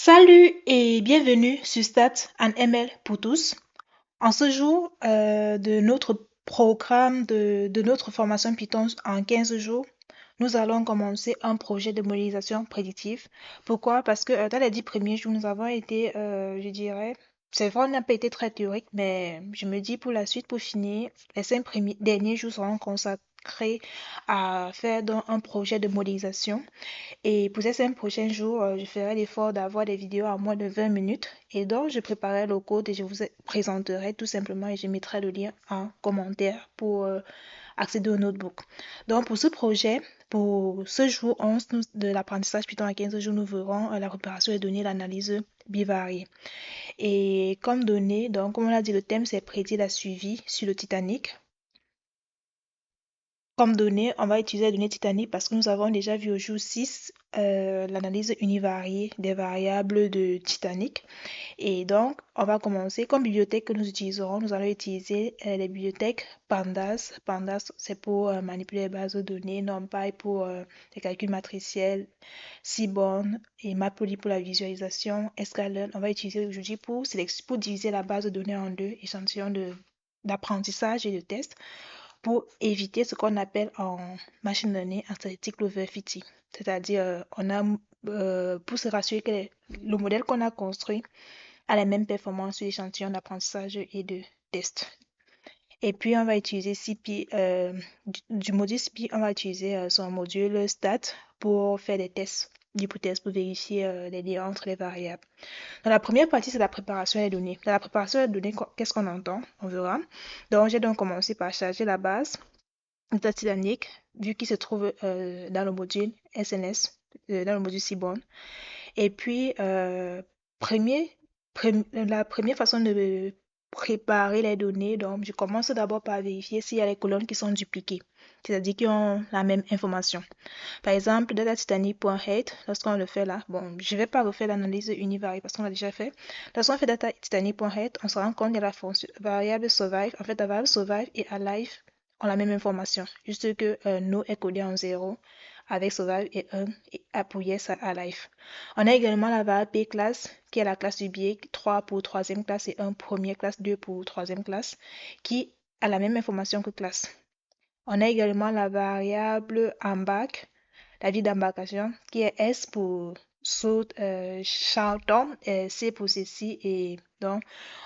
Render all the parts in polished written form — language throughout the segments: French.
Salut et bienvenue sur Stats en ML pour tous. En ce jour de notre programme de notre formation Python en 15 jours, nous allons commencer un projet de modélisation prédictive. Pourquoi? Parce que dans les 10 premiers jours, nous avons été, je dirais, c'est vrai, on n'a pas été très théorique, mais je me dis pour la suite, pour finir, les 5 derniers jours seront consacrés à faire donc un projet de modélisation. Et pour ces 5 prochains jours, je ferai l'effort d'avoir des vidéos à moins de 20 minutes. Et donc, je préparerai le code et je vous présenterai tout simplement et je mettrai le lien en commentaire pour accéder au notebook. Donc, pour ce projet, pour ce jour 11 de l'apprentissage Python à 15 jours, nous verrons la préparation des données, l'analyse bivariée. Et comme données, donc, comme on l'a dit, le thème c'est prédire la suivi sur le Titanic. Comme données, on va utiliser les données Titanic parce que nous avons déjà vu au jour 6 l'analyse univariée des variables de Titanic. Et donc, on va commencer. Comme bibliothèque que nous utiliserons, nous allons utiliser les bibliothèques Pandas. Pandas, c'est pour manipuler les bases de données, NumPy pour les calculs matriciels, Seaborn et Matplotlib pour la visualisation, Sklearn, on va utiliser aujourd'hui pour diviser la base de données en deux échantillons d'apprentissage et de test pour éviter ce qu'on appelle en machine learning un statistic overfitting. C'est-à-dire, pour se rassurer que le modèle qu'on a construit a les mêmes performances sur l'échantillon d'apprentissage et de test. Et puis, on va utiliser CP, du module CP, on va utiliser son module stat pour faire des tests d'hypothèses pour vérifier les liens entre les variables. Dans la première partie, c'est la préparation des données. Dans la préparation des données, qu'est-ce qu'on entend? On verra. Donc, j'ai donc commencé par charger la base de Titanic, vu qu'il se trouve dans le module SNS, dans le module Seaborn. Et puis, la première façon de préparer les données, donc je commence d'abord par vérifier s'il y a les colonnes qui sont dupliquées, c'est-à-dire qui ont la même information. Par exemple, datatitanic.head, lorsqu'on le fait là, bon, je ne vais pas refaire l'analyse univariée parce qu'on l'a déjà fait. Lorsqu'on fait datatitanic.head, on se rend compte que la fonction variable survive, en fait, la variable survive et alive ont la même information, juste que no est codé en 0 avec survive et 1 et appuyé ça alive. On a également la variable p-class qui est la classe du biais, 3 pour troisième classe et 1 première classe, 2 pour troisième classe, qui a la même information que classe. On a également la variable embarque, la vie d'embarcation, qui est S pour saut, charlton, C pour ceci, et donc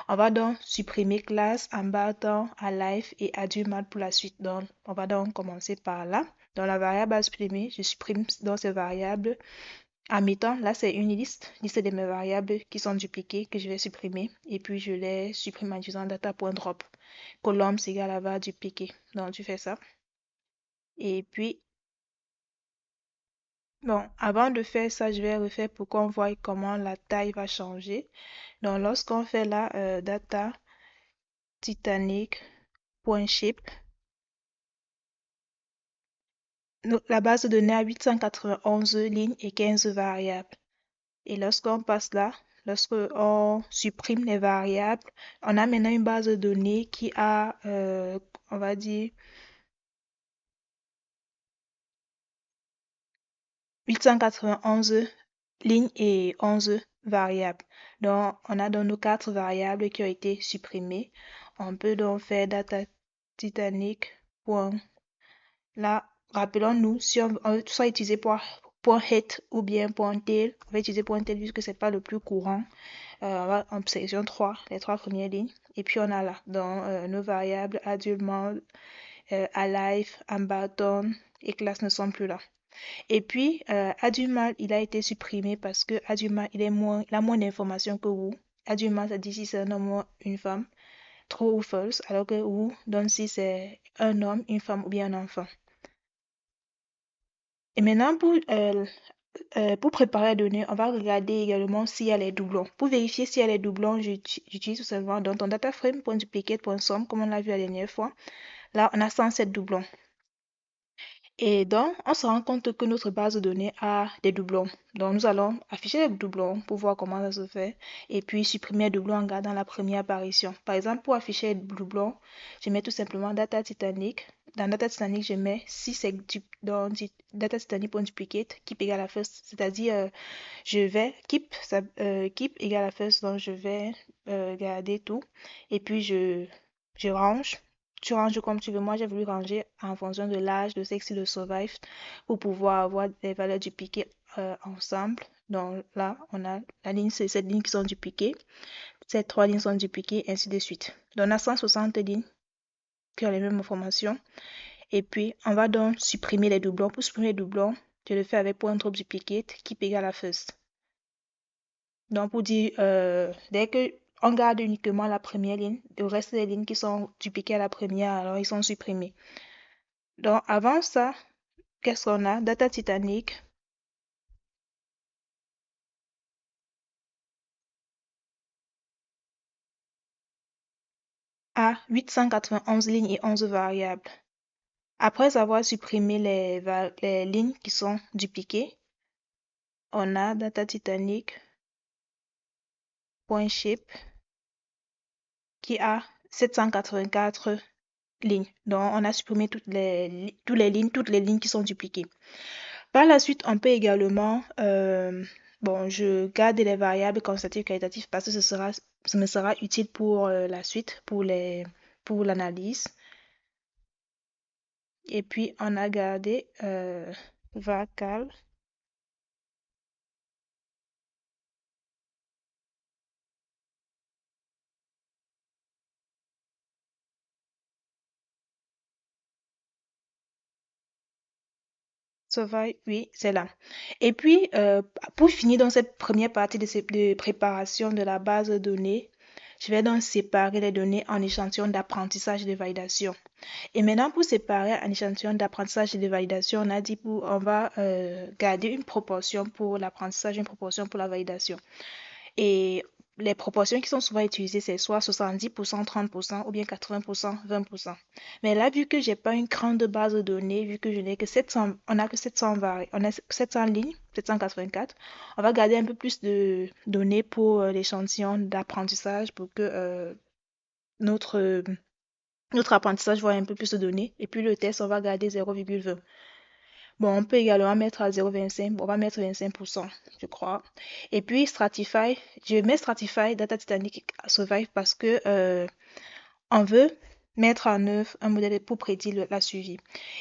on va donc supprimer classe, embarquant, alive et adulte pour la suite. Donc on va donc commencer par là. Dans la variable à supprimer, je supprime dans ces variables en mettant, là c'est une liste de mes variables qui sont dupliquées que je vais supprimer et puis je les supprime en utilisant data.drop. Column c'est égal à var dupliqué. Donc tu fais ça. Et puis, bon, avant de faire ça, je vais refaire pour qu'on voit comment la taille va changer. Donc, lorsqu'on fait là, data titanic.shape, la base de données a 891 lignes et 15 variables. Et lorsqu'on passe là, lorsqu'on supprime les variables, on a maintenant une base de données qui a, on va dire, 891 lignes et 11 variables. Donc, on a donc nos 4 variables qui ont été supprimées. On peut donc faire data titanic. Là, rappelons-nous, si on veut soit utiliser .head ou bien .tail, on va utiliser .tail vu que c'est pas le plus courant. On sélectionne 3, les 3 premières lignes. Et puis, on a là, dans nos variables adultement, alive, abandon et classe ne sont plus là. Et puis, Adumal, il a été supprimé parce que Adumal, il a moins d'informations que Wu. Adumal, ça dit si c'est un homme ou une femme, true ou false, alors que Wu donne si c'est un homme, une femme ou bien un enfant. Et maintenant, pour préparer la donnée, on va regarder également s'il y a les doublons. Pour vérifier s'il y a les doublons, j'utilise tout simplement dans ton dataframe.duplicate.sum, comme on l'a vu la dernière fois. Là, on a 107 doublons. Et donc, on se rend compte que notre base de données a des doublons. Donc, nous allons afficher les doublons pour voir comment ça se fait. Et puis, supprimer les doublons en gardant la première apparition. Par exemple, pour afficher les doublons, je mets tout simplement data titanic. dans Data Titanic, je mets si c'est dans Data Titanic.duplicate, keep égale à first, c'est-à-dire je vais keep égale à first, donc je vais garder tout et puis je range. Tu ranges comme tu veux. Moi, j'ai voulu ranger en fonction de l'âge, de sexe et de survive pour pouvoir avoir des valeurs dupliquées ensemble. Donc là, on a la ligne, c'est cette ligne qui sont dupliquées. Ces trois lignes sont dupliquées, ainsi de suite. Donc on a 160 lignes qui ont les mêmes informations. Et puis, on va donc supprimer les doublons. Pour supprimer les doublons, je le fais avec point trop duplicate, keep égale à first. Donc, pour dire, dès que on garde uniquement la première ligne, le reste des lignes qui sont dupliquées à la première, alors ils sont supprimés. Donc, avant ça, qu'est-ce qu'on a? Data Titanic a 891 lignes et 11 variables. Après avoir supprimé les lignes qui sont dupliquées, on a Data Titanic.shape qui a 784 lignes. Donc, on a supprimé toutes les lignes qui sont dupliquées. Par la suite, on peut également, bon, je garde les variables quantitatives qualitatives parce que ce me sera utile pour la suite, pour l'analyse. Et puis, on a gardé vacal. Survive, oui, c'est là. Et puis, pour finir dans cette première partie de préparation de la base de données, je vais donc séparer les données en échantillons d'apprentissage et de validation. Et maintenant, pour séparer un échantillon d'apprentissage et de validation, on a dit on va garder une proportion pour l'apprentissage, une proportion pour la validation. Et les proportions qui sont souvent utilisées, c'est soit 70%, 30% ou bien 80%, 20%. Mais là, vu que j'ai pas une grande base de données, vu que je n'ai que 700, on a que 700 on a 700 lignes, 784, on va garder un peu plus de données pour l'échantillon d'apprentissage pour que notre, notre apprentissage voit un peu plus de données. Et puis le test, on va garder 0,20. Bon, on peut également mettre à 0,25. On va mettre 25%, je crois. Et puis Stratify, je mets Stratify Data Titanic Survive parce que on veut mettre en œuvre un modèle pour prédire la suivi.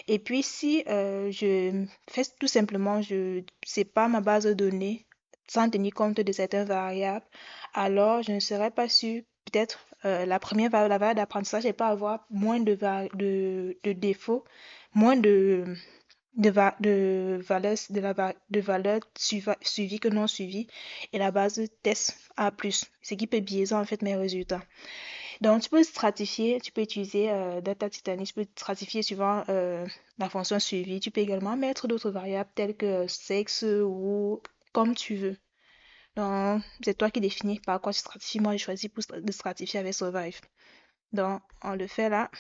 Et puis si je fais tout simplement, je sépare ma base de données sans tenir compte de certaines variables, alors je ne serais pas sûr, peut-être la première variable, la variable d'apprentissage, elle peut avoir moins de défauts, moins de valeurs suivies que non suivies et la base de test A+, ce qui peut biaiser en fait mes résultats. Donc, tu peux stratifier, tu peux utiliser Data Titanic, tu peux stratifier suivant la fonction suivie. Tu peux également mettre d'autres variables telles que sexe ou comme tu veux. Donc, c'est toi qui définis par quoi tu stratifies. Moi, j'ai choisi de stratifier avec Survive. Donc, on le fait là.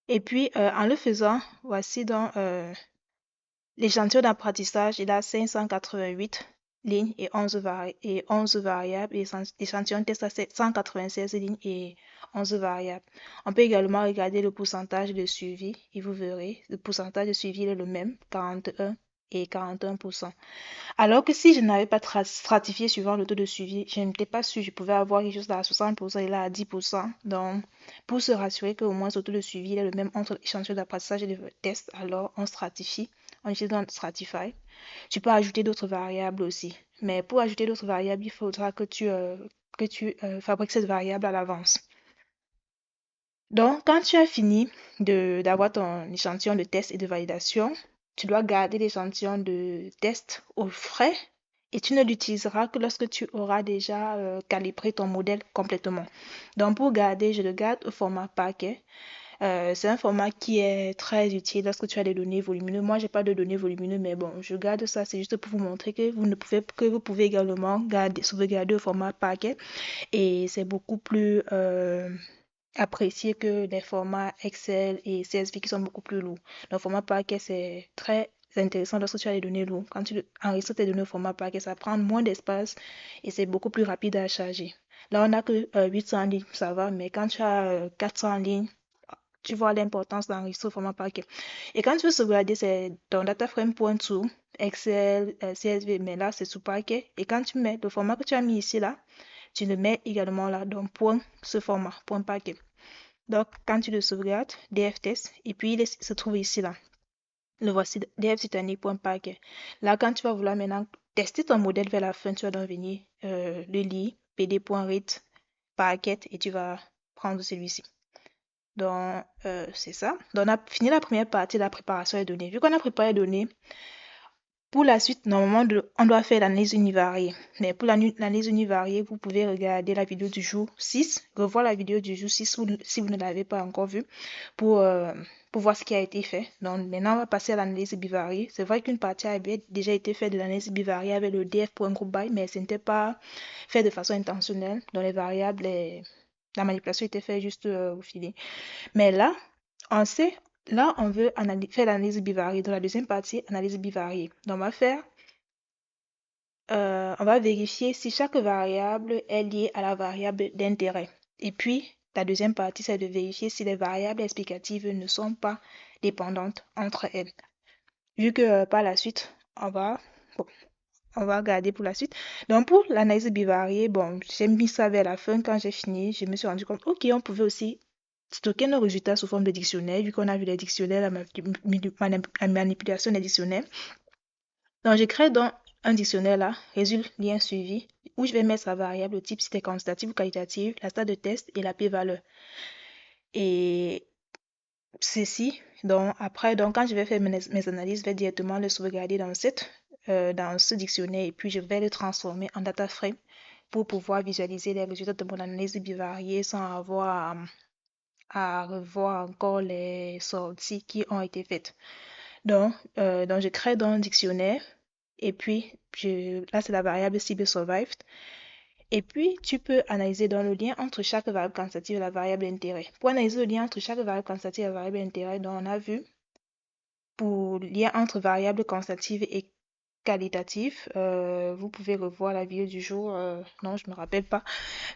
Et puis, en le faisant, voici donc l'échantillon d'apprentissage. Il a 588 lignes et 11 variables. Et l'échantillon test a 196 lignes et 11 variables. On peut également regarder le pourcentage de suivi et vous verrez, le pourcentage de suivi est le même, 41 et 41%. Alors que si je n'avais pas stratifié suivant le taux de suivi, je n'étais pas sûre, je pouvais avoir quelque chose à 60% et là à 10%. Donc, pour se rassurer qu'au moins le taux de suivi est le même entre l'échantillon d'apprentissage et le test, alors on stratifie, on utilise dans Stratify. Tu peux ajouter d'autres variables aussi. Mais pour ajouter d'autres variables, il faudra que tu fabriques cette variable à l'avance. Donc, quand tu as fini d'avoir ton échantillon de test et de validation, tu dois garder l'échantillon de test au frais et tu ne l'utiliseras que lorsque tu auras déjà calibré ton modèle complètement. Donc, pour garder, je le garde au format paquet. C'est un format qui est très utile lorsque tu as des données volumineuses. Moi, j'ai pas de données volumineuses, mais bon, je garde ça. C'est juste pour vous montrer que vous pouvez également sauvegarder au format paquet et c'est beaucoup plus apprécié que les formats Excel et CSV qui sont beaucoup plus lourds. Le format paquet, c'est très intéressant lorsque tu as des données lourdes. Quand tu enregistres tes données au format paquet, ça prend moins d'espace et c'est beaucoup plus rapide à charger. Là, on n'a que 800 lignes, ça va, mais quand tu as 400 lignes, tu vois l'importance d'enregistrer au format paquet. Et quand tu veux sauvegarder, c'est dans dataframe.to, Excel, CSV, mais là, c'est sous paquet. Et quand tu mets le format que tu as mis ici, là, tu le mets également là, dans point, ce format, point paquet. Donc, quand tu le sauvegardes, dftest, et puis se trouve ici, là. Le voici, dftitanic.paquet. Là, quand tu vas vouloir maintenant tester ton modèle vers la fin, tu vas donc venir le lire, pd.read, paquet, et tu vas prendre celui-ci. Donc, c'est ça. Donc, on a fini la première partie de la préparation des données. Vu qu'on a préparé les données, pour la suite, normalement, on doit faire l'analyse univariée. Mais pour l'analyse univariée, vous pouvez regarder la vidéo du jour 6, revoir la vidéo du jour 6 si vous ne l'avez pas encore vue pour, pour voir ce qui a été fait. Donc, maintenant, on va passer à l'analyse bivariée. C'est vrai qu'une partie avait déjà été faite de l'analyse bivariée avec le df.groupby, mais ce n'était pas fait de façon intentionnelle. Donc, les variables, la manipulation était faite juste au filet. Mais là, on sait, là, on veut faire l'analyse bivariée. Dans la deuxième partie, analyse bivariée. Donc, on va vérifier si chaque variable est liée à la variable d'intérêt. Et puis, la deuxième partie, c'est de vérifier si les variables explicatives ne sont pas dépendantes entre elles. Vu que par la suite, bon, on va regarder pour la suite. Donc, pour l'analyse bivariée, bon, j'ai mis ça vers la fin. Quand j'ai fini, je me suis rendu compte, OK, on pouvait aussi stocker nos résultats sous forme de dictionnaire, vu qu'on a vu les dictionnaires, la manipulation des dictionnaires. Donc, je crée donc un dictionnaire là, résulte, lien suivi, où je vais mettre la variable type si c'était quantitative ou qualitative, la stade de test et la p-valeur. Et ceci, donc après, donc quand je vais faire mes analyses, je vais directement le sauvegarder dans ce dictionnaire et puis je vais le transformer en data frame pour pouvoir visualiser les résultats de mon analyse bivariée sans avoir à revoir encore les sorties qui ont été faites. Donc je crée dans un dictionnaire et puis là c'est la variable cible survived. Et puis tu peux analyser dans le lien entre chaque variable quantitative et la variable d'intérêt. Pour analyser le lien entre chaque variable quantitative et la variable d'intérêt, donc on a vu pour lien entre variables quantitatives et qualitatives, vous pouvez revoir la vidéo du jour. Non, je me rappelle pas.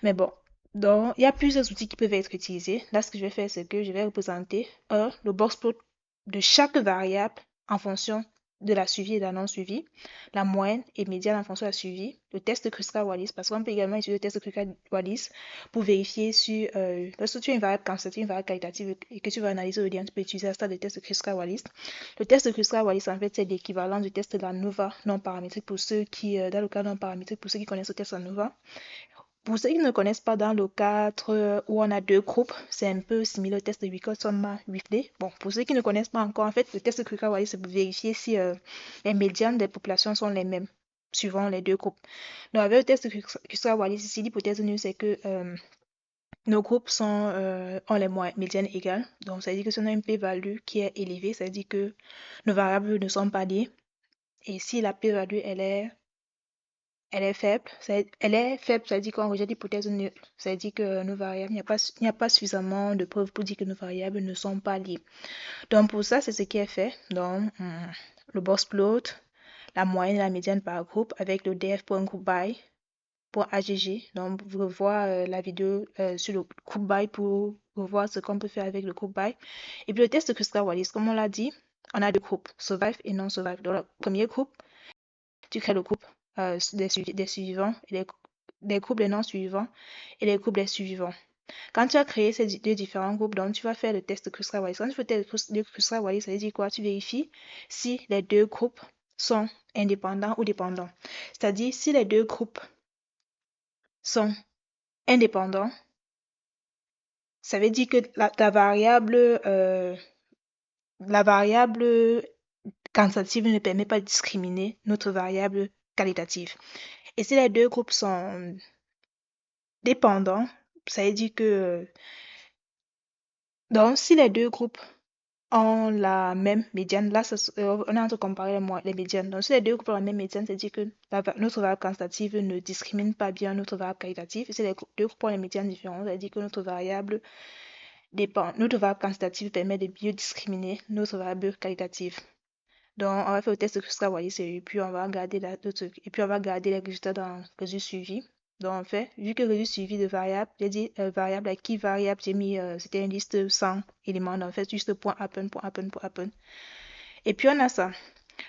Mais bon, donc, il y a plusieurs outils qui peuvent être utilisés. Là, ce que je vais faire, c'est que je vais représenter le box plot de chaque variable en fonction de la suivie et de la non suivie, la moyenne et médiane en fonction de la suivie, le test Kruskal-Wallis, parce qu'on peut également utiliser le test Kruskal-Wallis pour vérifier si, lorsque tu as une variable quantitative, une variable qualitative et que tu vas analyser le lien, tu peux utiliser la stade de test Kruskal-Wallis. Le test Kruskal-Wallis, en fait, c'est l'équivalent du test de la NOVA non paramétrique pour ceux qui, dans le cas non paramétrique, pour ceux qui connaissent le test NOVA. Pour ceux qui ne connaissent pas, dans le cadre où on a deux groupes, c'est un peu similaire au test de Wicott-Sommer-Whitley. Bon, pour ceux qui ne connaissent pas encore, en fait, le test de Kruskal-Wallis, c'est pour vérifier si les médianes des populations sont les mêmes, suivant les deux groupes. Donc, avec le test de Kruskal-Wallis, ici, l'hypothèse nulle, c'est que nos groupes ont les médianes égales. Donc, ça veut dire que si on a une p-value qui est élevée, ça veut dire que nos variables ne sont pas liées. Et si la p-value, elle est faible. Elle est faible, ça veut dire qu'on rejette l'hypothèse nulle. Ça veut dire que nos variables, il n'y a pas suffisamment de preuves pour dire que nos variables ne sont pas liées. Donc pour ça, c'est ce qui est fait. Donc le box plot, la moyenne et la médiane par groupe avec le df.groupby pour AGG. Donc vous revoyez la vidéo sur le groupby pour revoir ce qu'on peut faire avec le groupby. Et puis le test de Kruskal-Wallis, comme on l'a dit, on a deux groupes, survive et non survive. Dans le premier groupe, tu crées le groupe des suivants, et des groupes des non-suivants et les groupes des suivants. Quand tu as créé ces deux différents groupes, donc tu vas faire le test de Kruskal-Wallis. Quand tu fais le test de Kruskal-Wallis, ça veut dire quoi? Tu vérifies si les deux groupes sont indépendants ou dépendants. C'est-à-dire, si les deux groupes sont indépendants, ça veut dire que la variable quantitative ne permet pas de discriminer notre variable qualitative. Et si les deux groupes sont dépendants, ça veut dire que donc si les deux groupes ont la même médiane, là on est en train de comparer les médianes. Donc si les deux groupes ont la même médiane, ça veut dire que notre variable quantitative ne discrimine pas bien notre variable qualitative. Et si les deux groupes ont les médianes différentes, ça veut dire que notre variable quantitative permet de mieux discriminer notre variable qualitative. Donc, on va faire le test de Kruskal-Wallis et puis on va regarder et puis on va regarder les résultats dans le résultat suivi. Donc, en fait, vu que résultat suivi de variable, j'ai dit variable à qui variable, j'ai mis, c'était une liste sans éléments. Donc, en fait, juste point happen, point happen, point happen. Et puis, on a ça.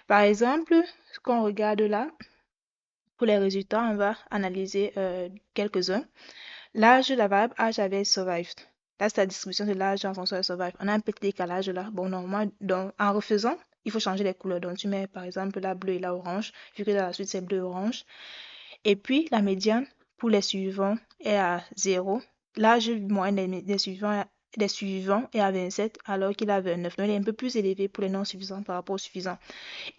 Par exemple, ce qu'on regarde là, pour les résultats, on va analyser quelques-uns. L'âge, la variable âge avait survived. Là, c'est la distribution de l'âge en fonction de survive. On a un petit décalage là. Bon, normalement, donc, en refaisant, il faut changer les couleurs. Donc, tu mets par exemple la bleue et la orange, vu que dans la suite, c'est bleu-orange. Et puis, la médiane pour les suivants est à 0. L'âge moyen des suivants est à 27, alors qu'il a 29. Donc, il est un peu plus élevé pour les non suffisants par rapport aux suffisants.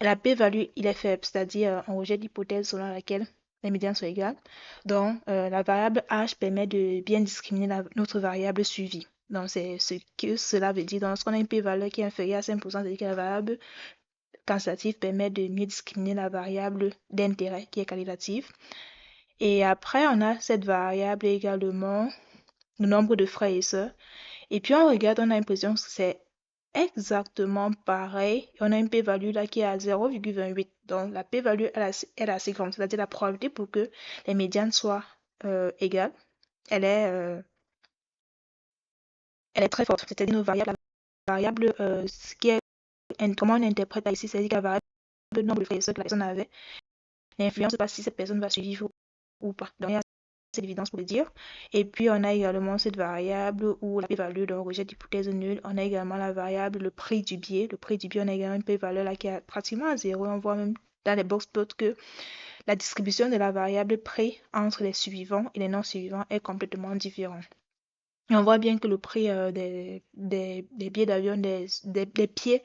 Et la p-value, il est faible, c'est-à-dire on rejette l'hypothèse selon laquelle les médianes sont égales. Donc, la variable h permet de bien discriminer notre variable suivie. Donc, c'est ce que cela veut dire. Donc, lorsqu'on a une p-value qui est inférieure à 5%, c'est-à-dire que la variable quantitative permet de mieux discriminer la variable d'intérêt qui est qualitative. Et après, on a cette variable également, le nombre de frères et sœurs. Et puis, on regarde, on a l'impression que c'est exactement pareil. On a une p-value là qui est à 0,28. Donc, la p-value, elle est assez grande. C'est-à-dire la probabilité pour que les médianes soient égales, elle est, euh, elle est très forte. C'est-à-dire nos variables, la variable, ce qui est, comment on interprète là ici, c'est-à-dire que la variable, le nombre de frères et sœurs que la personne avait, n'influence pas si cette personne va survivre ou pas. Donc, il y a assez d'évidence pour le dire. Et puis, on a également cette variable où la p-value, donc rejet d'hypothèse nulle. On a également la variable, le prix du billet. Le prix du billet, on a également une p-value là qui est pratiquement à 0. On voit même dans les box plots que la distribution de la variable prix entre les suivants et les non suivants est complètement différente. Et on voit bien que le prix des billets d'avion, des pieds,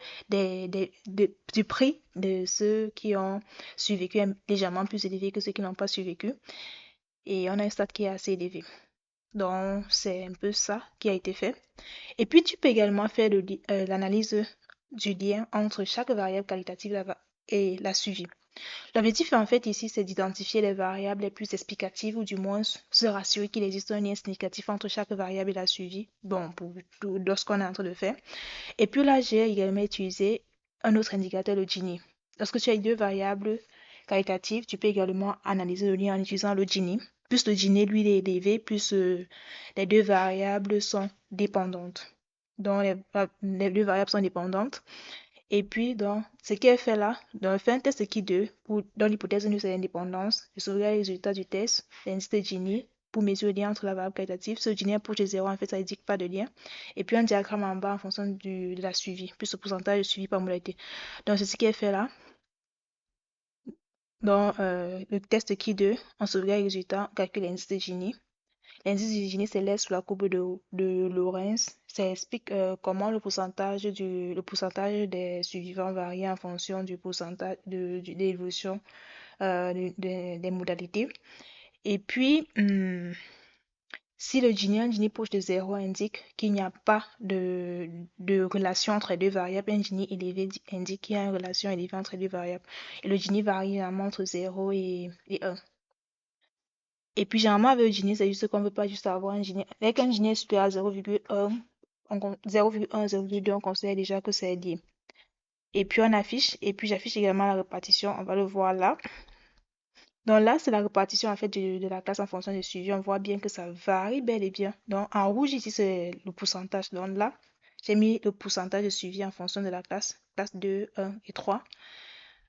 du prix de ceux qui ont survécu est légèrement plus élevé que ceux qui n'ont pas survécu. Et on a un stade qui est assez élevé. Donc, c'est un peu ça qui a été fait. Et puis, tu peux également faire l'analyse du lien entre chaque variable qualitative et la suivie. L'objectif, en fait, ici, c'est d'identifier les variables les plus explicatives ou du moins se rassurer qu'il existe un lien significatif entre chaque variable et la suivie. Bon, pour tout lorsqu'on est en train de faire. Et puis là, j'ai également utilisé un autre indicateur, le Gini. Lorsque tu as deux variables qualitatives, tu peux également analyser le lien en utilisant le Gini. Plus le Gini, lui, il est élevé, plus les deux variables sont dépendantes. Donc, les deux variables sont dépendantes. Et puis, donc, ce qui est fait là, donc, on fait un test qui 2 pour, dans l'hypothèse de l'indépendance. Je sauvegarde les résultats du test, l'indice de Gini, pour mesurer le lien entre la variable qualitative. Ce Gini est proche de 0, en fait, ça n'indique pas de lien. Et puis, un diagramme en bas en fonction de la suivi, plus le pourcentage de suivi par modalité. Donc, c'est ce qui est fait là. Dans le test qui 2, on sauvegarde les résultats, on calcule l'indice de Gini. L'indice de Gini s'élève sous la courbe de Lorenz. Ça explique comment le pourcentage des survivants varie en fonction du pourcentage de l'évolution des modalités. Et puis, si le Gini, un Gini proche de 0 indique qu'il n'y a pas de relation entre les deux variables, un Gini élevé indique qu'il y a une relation élevée entre les deux variables. Et le Gini varie généralement entre 0 et 1. Et puis, généralement, avec le Gini, c'est juste qu'on ne veut pas juste avoir un Gini. Avec un Gini supérieur à 0,1, 0,1, 0,2, on considère déjà que c'est lié. Et puis, on affiche. Et puis, j'affiche également la répartition. On va le voir là. Donc là, c'est la répartition en fait de la classe en fonction du suivi. On voit bien que ça varie bel et bien. Donc, en rouge, ici, c'est le pourcentage. Donc là, j'ai mis le pourcentage de suivi en fonction de la classe 2, 1 et 3.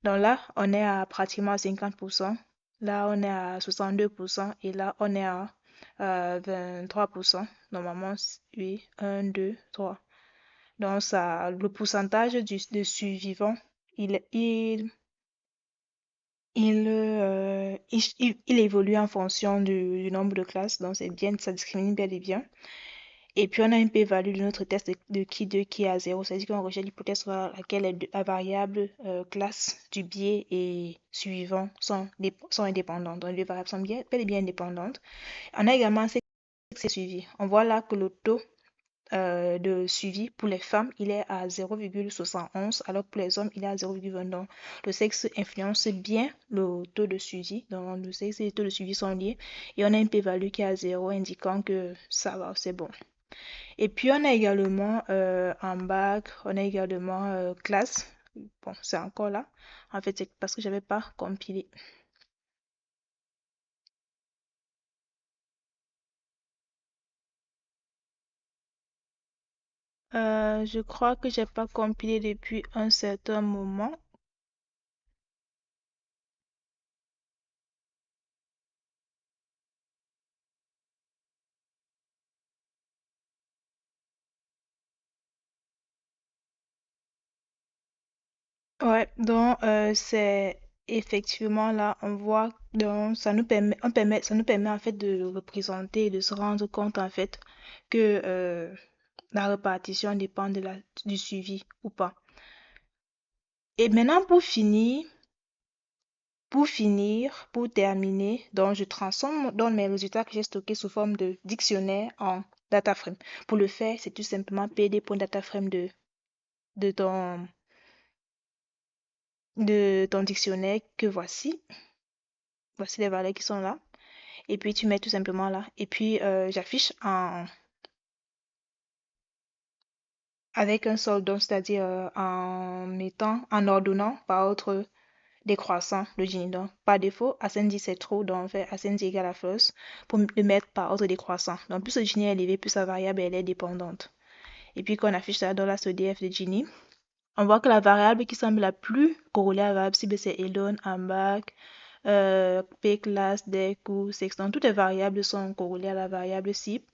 Donc là, on est à pratiquement 50%. Là, on est à 62%. Et là, on est à 23%. Normalement, oui, 1, 2, 3. Donc, ça, le pourcentage de survivants, il, il, il évolue en fonction du nombre de classes. Donc, c'est bien, ça discrimine bien et bien. Et puis, on a une p-value de notre test de qui 2 qui est à 0. C'est-à-dire qu'on rejette l'hypothèse sur laquelle la variable classe du biais et suivant sont indépendantes. Donc, les variables sont bel et bien indépendantes. On a également un sexe suivi. On voit là que le taux de suivi pour les femmes, il est à 0,71, alors que pour les hommes, il est à 0,20. Donc, le sexe influence bien le taux de suivi. Donc, le sexe et le taux de suivi sont liés. Et on a une p-value qui est à 0, indiquant que ça va, c'est bon. Et puis, on a également en bac, on a également classe. Bon, c'est encore là. En fait, c'est parce que j'avais pas compilé. Je crois que j'ai pas compilé depuis un certain moment. Ouais, donc c'est effectivement là, on voit, donc ça nous permet en fait de représenter et de se rendre compte en fait que la répartition dépend du suivi ou pas. Et maintenant pour terminer, donc je transforme dans mes résultats que j'ai stockés sous forme de dictionnaire en data frame. Pour le faire, c'est tout simplement pd.dataframe de ton, de ton dictionnaire que voici. Voici les valeurs qui sont là. Et puis tu mets tout simplement là. Et puis j'affiche avec un solde, donc c'est-à-dire en ordonnant par ordre décroissant le Gini. Donc par défaut, ascendi c'est trop, donc on fait ascendi égale à false pour le mettre par ordre décroissant. Donc plus le Gini est élevé, plus sa variable elle est dépendante. Et puis quand on affiche ça dans la SODF de Gini, on voit que la variable qui semble la plus corrélée à la variable cible, c'est Elon, Ambach, P-class, Deck ou Sexton. Toutes les variables sont corrélées à la variable cible.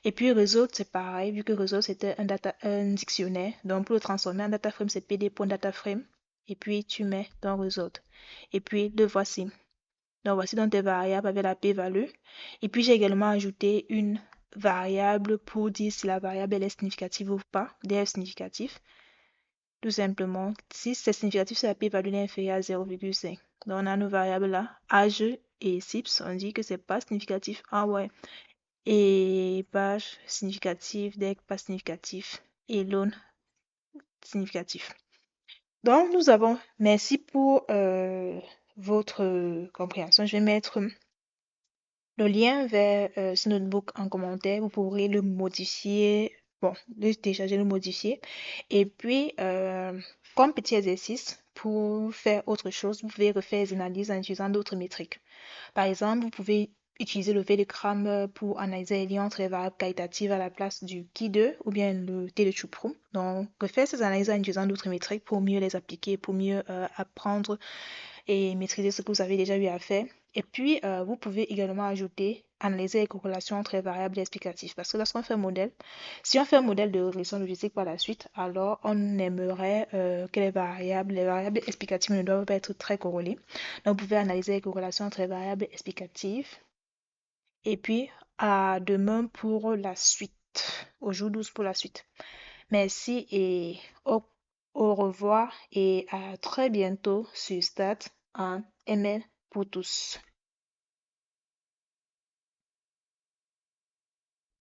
Et puis result, c'est pareil, vu que result c'était un dictionnaire. Donc pour le transformer en data frame, c'est pd.dataframe. Et puis tu mets ton result. Et puis le voici. Donc voici dans tes variables avec la p-value. Et puis j'ai également ajouté une variable pour dire si la variable elle est significative ou pas, df significatif. Tout simplement, si c'est significatif, c'est la p-value est inférieure à 0,5. Donc on a nos variables là, âge et SIPS. On dit que c'est pas significatif. Ah ouais. Et page significative, deck pas significatif et loan significatif. Donc nous avons, merci pour votre compréhension. Je vais mettre le lien vers ce notebook en commentaire. Vous pourrez le modifier, bon, le télécharger, le modifier. Et puis, comme petit exercice, pour faire autre chose, vous pouvez refaire des analyses en utilisant d'autres métriques. Par exemple, vous pouvez utiliser le V-gramme pour analyser les liens entre les variables qualitatives à la place du qui 2 ou bien le T de Chupro. Donc, refaire ces analyses en utilisant d'autres métriques pour mieux les appliquer, pour mieux apprendre et maîtriser ce que vous avez déjà eu à faire. Et puis, vous pouvez également ajouter, analyser les corrélations entre les variables explicatives. Parce que lorsqu'on fait un modèle, si on fait un modèle de régression logistique par la suite, alors on aimerait que les variables explicatives ne doivent pas être très corrélées. Donc, vous pouvez analyser les corrélations entre les variables explicatives. Et puis, à demain pour la suite, au jour 12 pour la suite. Merci et au revoir et à très bientôt sur Start en ML pour tous.